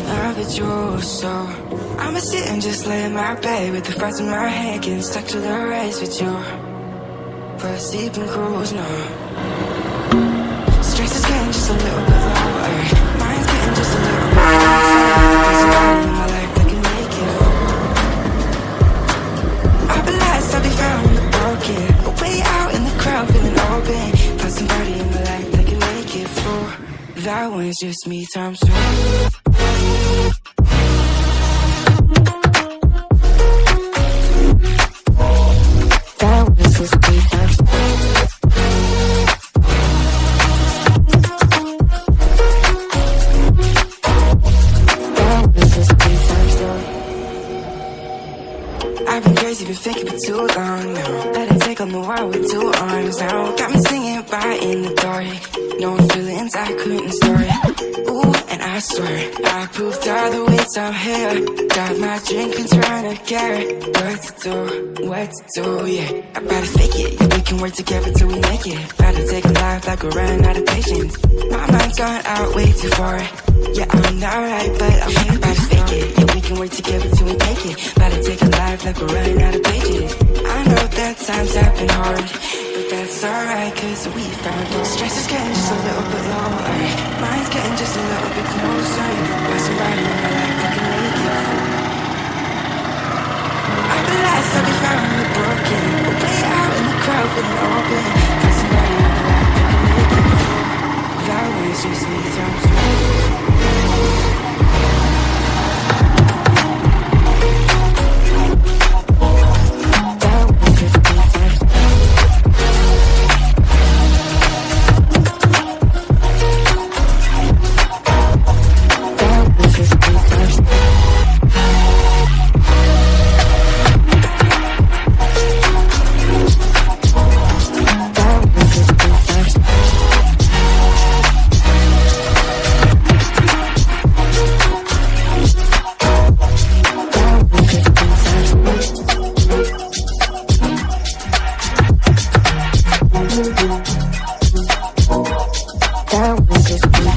love with you, so I'ma sit and just lay in my bed with the frost in my hand, getting stuck to the race with you. For a sleeping cruise, no. Stress is getting just a little bit lower. Mine's getting just a little bit closer. There's somebody in my life that can make it full. I'll be lost, I'll be found in the broken. Way out in the crowd, feeling open. Find somebody in my life that can make it full. That one's just me times two. That one's just me times two. I've been crazy, been thinking for too long now. Let it take on the world with two arms now. Got me singing right in the dark. No feelings I couldn't store it. Ooh, and I swear I proved all the ways I'm here. Got my drink and trying to get what to do, yeah. I better fake it, yeah, we can work together till we make it. Better take a life like we're running out of patience. My mind's gone out way too far. Yeah, I'm not right, but I'm here. Better fake it, yeah, we can work together till we make it. Better take a life like we're running out of pages. I know that times have been hard, but that's alright, cause we found it. Stress is getting just a little bit lower. Mine's getting just a little bit closer. Got somebody in my life that can make it full. I'll be lost, I'll be found in the broken. Way out in the crowd, feeling open. Got somebody in my life that can make it full. That one's just me times two. That was just me.